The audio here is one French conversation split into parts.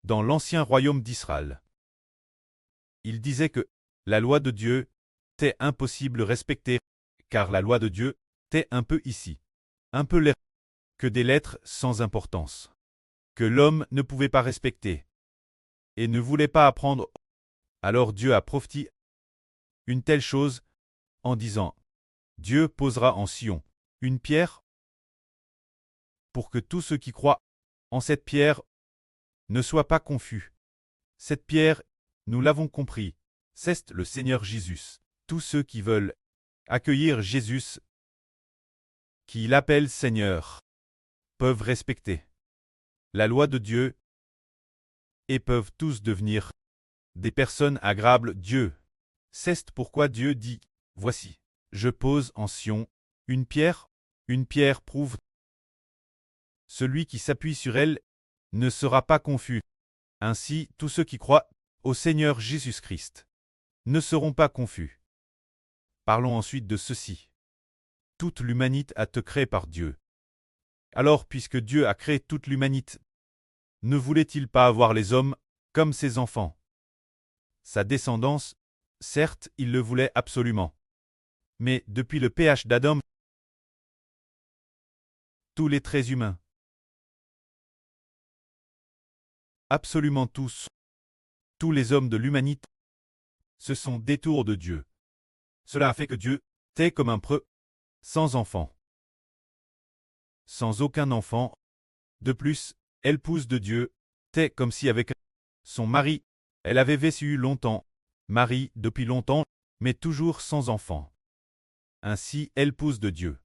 dans l'ancien royaume d'Israël. Il disait que la loi de Dieu était impossible respecter, car la loi de Dieu était un peu ici, un peu là, que des lettres sans importance, que l'homme ne pouvait pas respecter, et ne voulait pas apprendre. Alors Dieu a prophétisé une telle chose, en disant, Dieu posera en Sion une pierre, pour que tous ceux qui croient en cette pierre ne soient pas confus. Cette pierre, nous l'avons compris, c'est le Seigneur Jésus. Tous ceux qui veulent accueillir Jésus, qui l'appellent Seigneur, peuvent respecter la loi de Dieu et peuvent tous devenir des personnes agréables Dieu. C'est pourquoi Dieu dit, voici, je pose en Sion une pierre prouve. Celui qui s'appuie sur elle ne sera pas confus. Ainsi, tous ceux qui croient au Seigneur Jésus-Christ ne seront pas confus. Parlons ensuite de ceci. Toute l'humanité a été créée par Dieu. Alors, puisque Dieu a créé toute l'humanité, ne voulait-il pas avoir les hommes comme ses enfants? Sa descendance, certes, il le voulait absolument. Mais depuis le péché d'Adam, tous les traits humains, absolument tous les hommes de l'humanité, se sont détournés de Dieu. Cela a fait que Dieu était comme un preux, sans enfant. Sans aucun enfant. De plus, l'épouse de Dieu était comme si avec son mari, elle avait vécu longtemps, Marie depuis longtemps, mais toujours sans enfant. Ainsi, l'épouse de Dieu,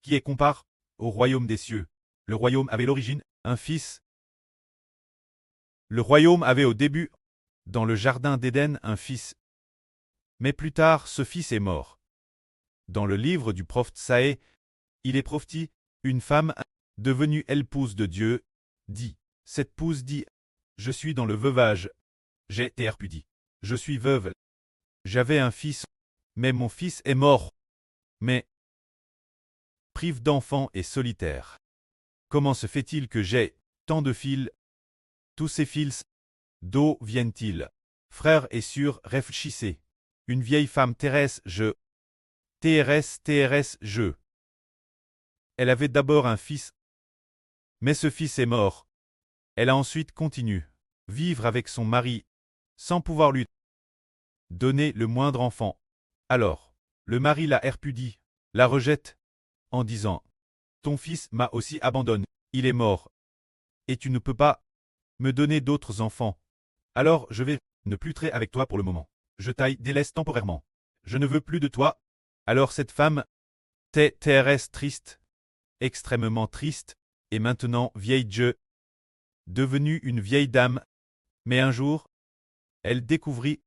qui est compare au royaume des cieux. Le royaume avait l'origine, un fils. Le royaume avait au début, dans le jardin d'Éden, un fils. Mais plus tard, ce fils est mort. Dans le livre du prophète Saë, il est prophétisé, une femme, devenue l'épouse de Dieu, dit, cette épouse dit, je suis dans le veuvage, j'ai été répudie, je suis veuve. J'avais un fils, mais mon fils est mort. Mais, prive d'enfant et solitaire. Comment se fait-il que j'ai tant de fils? Tous ces fils, d'où viennent-ils? Frères et sœurs, réfléchissez. Une vieille femme Thérèse, je. Elle avait d'abord un fils, mais ce fils est mort. Elle a ensuite continué vivre avec son mari, sans pouvoir lui donner le moindre enfant. Alors, le mari la répudie, la rejette, en disant, ton fils m'a aussi abandonné, il est mort, et tu ne peux pas me donner d'autres enfants. Alors je vais ne plus traiter avec toi pour le moment. Je t'aille délaisse temporairement. Je ne veux plus de toi. Alors cette femme Thérèse triste, extrêmement triste, et maintenant vieille Dieu, devenue une vieille dame, mais un jour, elle découvrit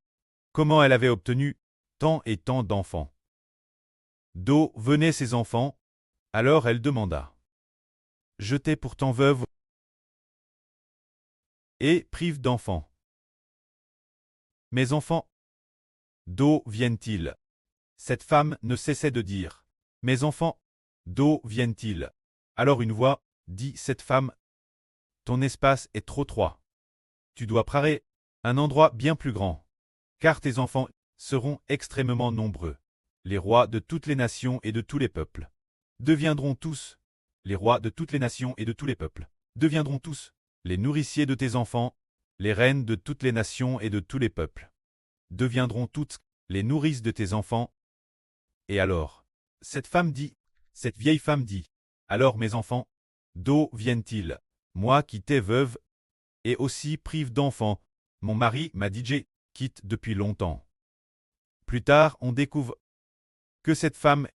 comment elle avait obtenu tant et tant d'enfants. D'où venaient ces enfants? Alors elle demanda. Je t'ai pourtant veuve et prive d'enfants. Mes enfants, d'où viennent-ils? Cette femme ne cessait de dire. Mes enfants, d'où viennent-ils? Alors une voix dit cette femme. Ton espace est trop étroit. Tu dois préparer un endroit bien plus grand, car tes enfants seront extrêmement nombreux. Les rois de toutes les nations et de tous les peuples deviendront tous, les rois de toutes les nations et de tous les peuples deviendront tous, les nourriciers de tes enfants, les reines de toutes les nations et de tous les peuples deviendront toutes les nourrices de tes enfants. Et alors, cette vieille femme dit, alors mes enfants, d'où viennent-ils? Moi qui t'ai veuve, et aussi prive d'enfants, mon mari m'a dit quitte depuis longtemps. Plus tard, on découvre que cette femme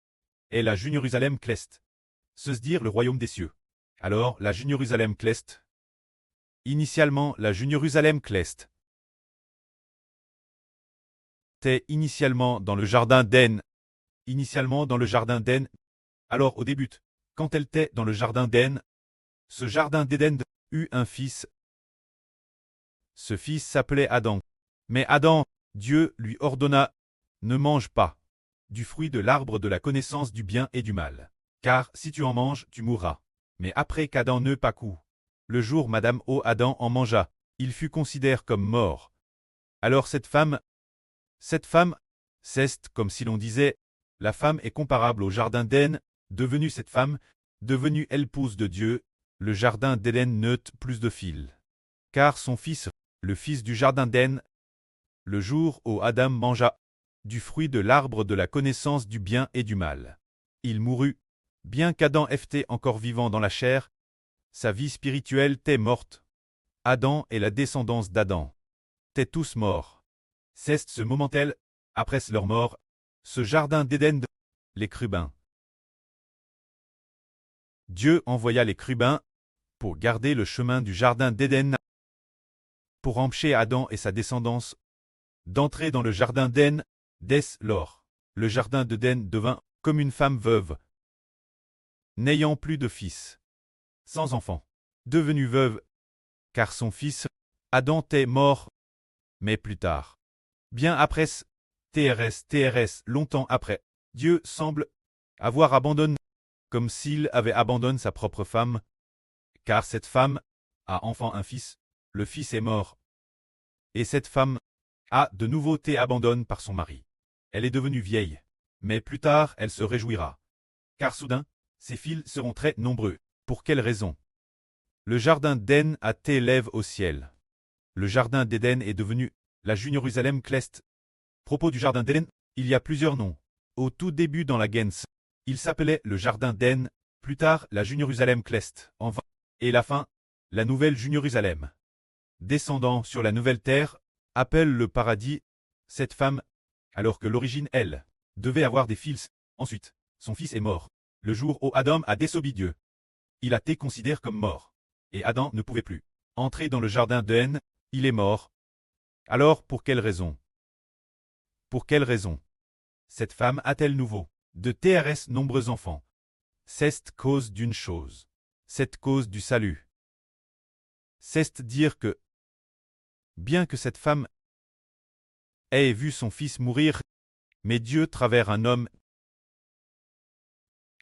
est la Jérusalem Céleste, se dire le royaume des cieux. Alors, la Jérusalem Céleste, initialement la Jérusalem Céleste, était initialement dans le jardin d'Éden. Alors au début, quand elle était dans le jardin d'Éden, ce jardin d'Éden eut un fils. Ce fils s'appelait Adam. Mais Adam, Dieu lui ordonna, ne mange pas du fruit de l'arbre de la connaissance du bien et du mal. Car si tu en manges, tu mourras. Mais après qu'Adam n'eut pas coup, le jour Madame Adam en mangea, il fut considéré comme mort. Alors cette femme, c'est comme si l'on disait, la femme est comparable au jardin d'Éden, devenue cette femme, devenue épouse de Dieu, le jardin d'Éden n'eut plus de fil. Car son fils, le fils du jardin d'Éden, le jour où Adam mangea du fruit de l'arbre de la connaissance du bien et du mal, il mourut, bien qu'Adam était encore vivant dans la chair, sa vie spirituelle était morte. Adam et la descendance d'Adam étaient tous morts. C'est ce moment-là, après leur mort, ce jardin d'Éden, les chérubins. Dieu envoya les chérubins pour garder le chemin du jardin d'Éden, pour empêcher Adam et sa descendance d'entrer dans le jardin d'Éden. Dès lors, le jardin d'Éden devint comme une femme veuve, n'ayant plus de fils, sans enfant, devenue veuve, car son fils, Adam, était mort. Mais plus tard, bien après, longtemps après, Dieu semble avoir abandonné, comme s'il avait abandonné sa propre femme, car cette femme a enfin un fils, le fils est mort. Et cette femme a de nouveau été abandonnée par son mari. Elle est devenue vieille, mais plus tard elle se réjouira. Car soudain, ses fils seront très nombreux. Pour quelle raison? Le jardin d'Éden a été élevé au ciel. Le jardin d'Éden est devenu la Jérusalem Céleste. Propos du jardin d'Éden, il y a plusieurs noms. Au tout début dans la Genèse, il s'appelait le jardin d'Éden, plus tard la Jérusalem Céleste, en vain, et la fin, la nouvelle Jérusalem. Descendant sur la nouvelle terre, appelle le paradis, cette femme, alors que l'origine, elle, devait avoir des fils. Ensuite, son fils est mort. Le jour où Adam a désobéi Dieu, il a été considéré comme mort. Et Adam ne pouvait plus entrer dans le jardin d'Éden, il est mort. Alors, pour quelle raison? Pour quelle raison? Cette femme a-t-elle nouveau de TRS nombreux enfants? C'est cause d'une chose. C'est cause du salut. C'est dire que, bien que cette femme ait vu son fils mourir, mais Dieu, travers un homme,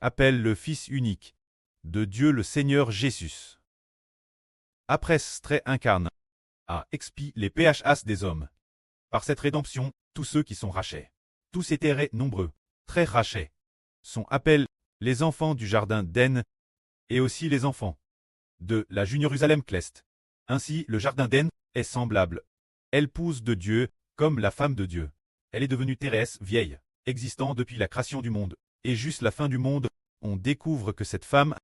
appelle le Fils unique de Dieu le Seigneur Jésus. Après trait incarne, a expie les PHAs des hommes. Par cette rédemption, tous ceux qui sont rachés, tous étaient nombreux, très rachés, sont appelés les enfants du jardin d'Éden, et aussi les enfants de la Jérusalem Céleste. Ainsi, le jardin d'Éden est semblable. Elle pousse de Dieu, comme la femme de Dieu. Elle est devenue terrestre, vieille, existant depuis la création du monde. Et juste la fin du monde, on découvre que cette femme,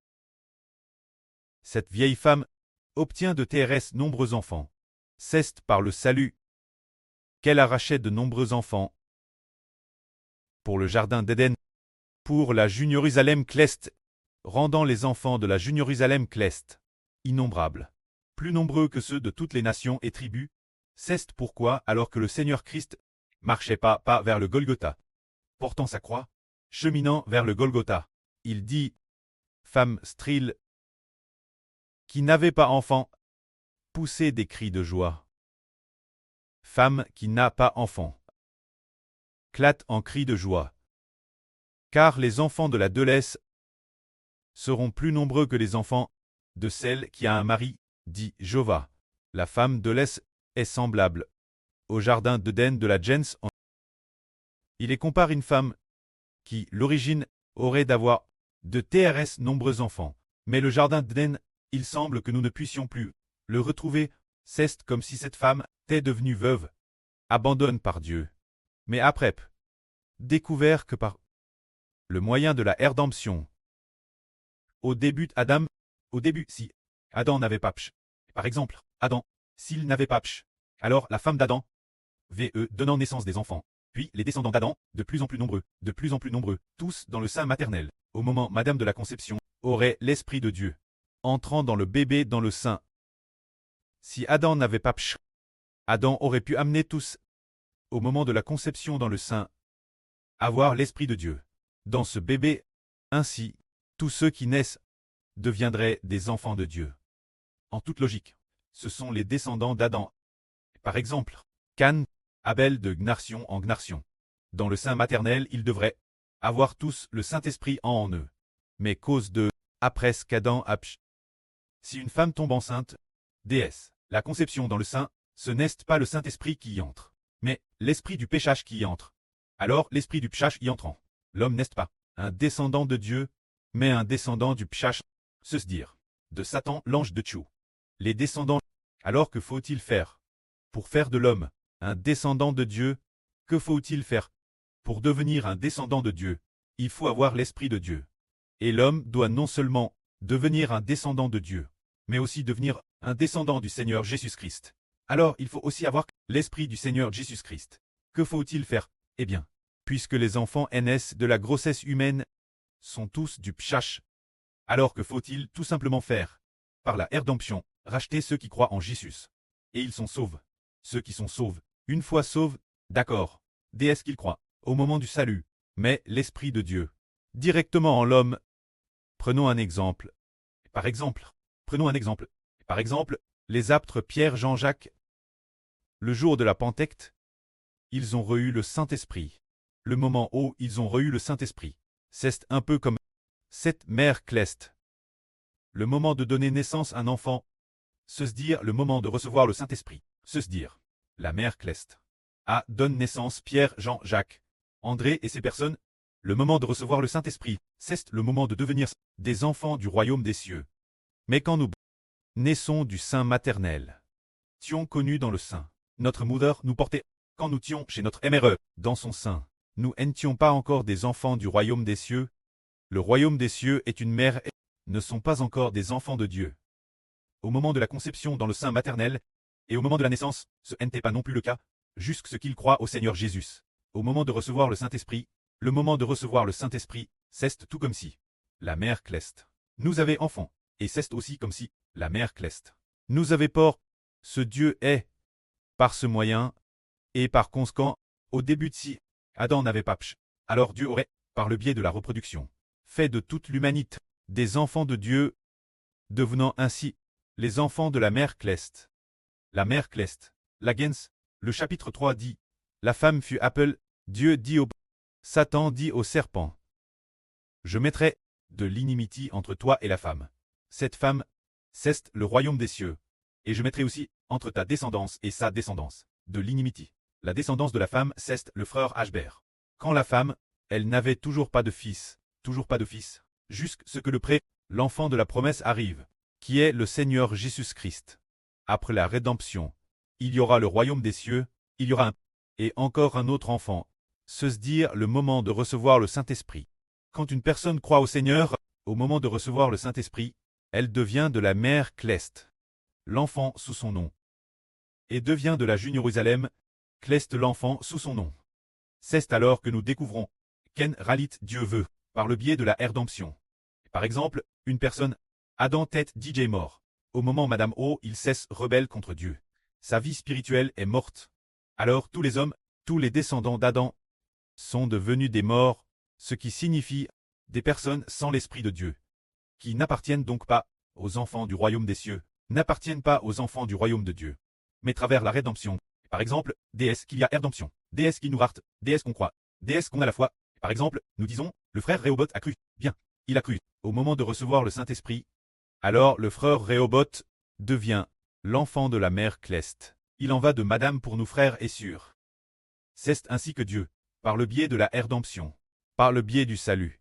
cette vieille femme, obtient de terrestre nombreux enfants. C'est par le salut qu'elle arrachait de nombreux enfants pour le jardin d'Éden, pour la Jérusalem Céleste, rendant les enfants de la Jérusalem Céleste innombrables, plus nombreux que ceux de toutes les nations et tribus. C'est pourquoi, alors que le Seigneur Christ marchait pas vers le Golgotha, portant sa croix, cheminant vers le Golgotha, il dit, femme stérile, qui n'avait pas enfant, poussait des cris de joie. Femme qui n'a pas enfant, clate en cris de joie. Car les enfants de la déesse seront plus nombreux que les enfants de celle qui a un mari, dit Jéhovah. La femme de l'Est est semblable au jardin d'Éden de la gens. Il est compare une femme qui, l'origine, aurait d'avoir de TRS nombreux enfants. Mais le jardin d'Éden, il semble que nous ne puissions plus le retrouver. C'est comme si cette femme était devenue veuve, abandonnée par Dieu. Mais après, découvert que par le moyen de la rédemption, au début si Adam n'avait pas par exemple, Adam, s'il n'avait pas alors la femme d'Adam, donnant naissance des enfants, puis les descendants d'Adam, de plus en plus nombreux, tous dans le sein maternel, au moment madame de la conception, aurait l'Esprit de Dieu, entrant dans le bébé dans le sein. Si Adam n'avait pas Adam aurait pu amener tous, au moment de la conception dans le sein, avoir l'Esprit de Dieu dans ce bébé. Ainsi, tous ceux qui naissent deviendraient des enfants de Dieu. En toute logique, ce sont les descendants d'Adam. Par exemple, Can, Abel de Gnarsion en Gnarsion. Dans le sein maternel, ils devraient avoir tous le Saint-Esprit en eux. Mais cause de, après qu'Adam a si une femme tombe enceinte, déesse, La conception dans le sein, ce n'est pas le Saint-Esprit qui y entre, mais l'esprit du péchage qui y entre. Alors l'esprit du pshach y entrant, l'homme n'est pas un descendant de Dieu, mais un descendant du pshach, se dire, de Satan l'ange de Tchou. Les descendants, alors que faut-il faire? Pour faire de l'homme un descendant de Dieu, que faut-il faire? Pour devenir un descendant de Dieu, il faut avoir l'Esprit de Dieu. Et l'homme doit non seulement devenir un descendant de Dieu, mais aussi devenir un descendant du Seigneur Jésus-Christ. Alors il faut aussi avoir l'Esprit du Seigneur Jésus-Christ. Que faut-il faire? Eh bien, puisque les enfants naissent de la grossesse humaine, sont tous du pshach, alors que faut-il tout simplement faire? Par la rédemption, racheter ceux qui croient en Jésus. Et ils sont sauvés. Ceux qui sont sauvés, une fois sauvés, d'accord, déesse qu'ils croient, au moment du salut, mais l'Esprit de Dieu, directement en l'homme. Prenons un exemple. Par exemple, les apôtres Pierre, Jean, Jacques. Le jour de la Pentecôte, ils ont reçu le Saint-Esprit. Le moment où ils ont reçu le Saint-Esprit, c'est un peu comme cette mère cleste. Le moment de donner naissance à un enfant, se dire le moment de recevoir le Saint-Esprit, se dire la mère cleste. Donne naissance Pierre, Jean, Jacques, André et ces personnes. Le moment de recevoir le Saint-Esprit, c'est le moment de devenir des enfants du royaume des cieux. Mais quand nous naissons du sein maternel, tions connus dans le sein, notre mother nous portait, quand nous tions chez notre MRE, dans son sein, nous n'étions pas encore des enfants du royaume des cieux. Le royaume des cieux est une mère et ne sont pas encore des enfants de Dieu. Au moment de la conception dans le sein maternel, et au moment de la naissance, ce n'était pas non plus le cas, jusque ce qu'ils croient au Seigneur Jésus. Au moment de recevoir le Saint-Esprit, le moment de recevoir le Saint-Esprit, c'est tout comme si la mère cleste nous avait enfants, et c'est aussi comme si la mère cleste nous avait port. Ce Dieu est, par ce moyen, et par conséquent, au début de si Adam n'avait pas psh, alors Dieu aurait, par le biais de la reproduction, fait de toute l'humanité des enfants de Dieu, devenant ainsi les enfants de la mère cleste. La mère cleste, la gens, le chapitre 3 dit, la femme fut appelée, Dieu dit au Satan dit au serpent, je mettrai de l'inimitié entre toi et la femme. Cette femme, c'est le royaume des cieux. Et je mettrai aussi, entre ta descendance et sa descendance, de l'inimitié. La descendance de la femme, c'est le frère Ashbert. Quand la femme, elle n'avait toujours pas de fils, jusqu'à ce que le l'enfant de la promesse arrive, qui est le Seigneur Jésus-Christ. Après la rédemption, il y aura le royaume des cieux, il y aura un et encore un autre enfant, se dire le moment de recevoir le Saint-Esprit. Quand une personne croit au Seigneur, au moment de recevoir le Saint-Esprit, elle devient de la mère cleste, l'enfant sous son nom, et devient de la Jeune Jérusalem, cleste l'enfant sous son nom. C'est alors que nous découvrons qu'en réalité Dieu veut, par le biais de la rédemption. Par exemple, une personne, Adam tête DJ mort. Au moment où Madame O, il cesse rebelle contre Dieu. Sa vie spirituelle est morte. Alors tous les hommes, tous les descendants d'Adam, sont devenus des morts, ce qui signifie des personnes sans l'Esprit de Dieu, qui n'appartiennent donc pas aux enfants du royaume des cieux, n'appartiennent pas aux enfants du royaume de Dieu. Mais travers la rédemption, par exemple, déesse qu'il y a rédemption, déesse qui nous rate, déesse qu'on croit, déesse qu'on a la foi. Par exemple, nous disons, le frère Réhoboth a cru, bien, il a cru, au moment de recevoir le Saint-Esprit. Alors le frère Réhoboth devient l'enfant de la mère cleste. Il en va de Madame pour nous frères et sûrs. C'est ainsi que Dieu, par le biais de la rédemption, par le biais du salut,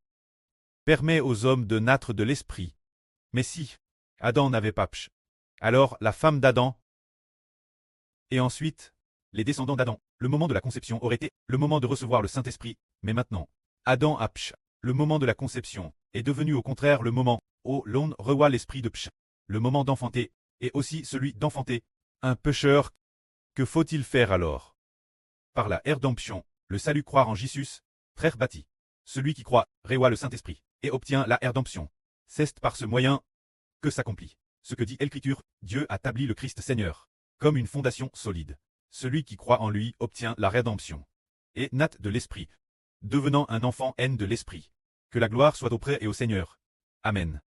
permet aux hommes de naître de l'Esprit. Mais si Adam n'avait pas psh, alors la femme d'Adam, et ensuite les descendants d'Adam, le moment de la conception aurait été le moment de recevoir le Saint-Esprit, mais maintenant, Adam a psh, le moment de la conception, est devenu au contraire le moment où l'on revoit l'esprit de psh, le moment d'enfanter, et aussi celui d'enfanter, un pécheur. Que faut-il faire alors? Par la rédemption, le salut croire en Jésus, frère bâti. Celui qui croit, reçoit le Saint-Esprit, et obtient la rédemption. C'est par ce moyen que s'accomplit ce que dit l'Écriture, Dieu a établi le Christ Seigneur, comme une fondation solide. Celui qui croit en lui obtient la rédemption. Et naît de l'Esprit, devenant un enfant de l'Esprit. Que la gloire soit auprès et au Seigneur. Amen.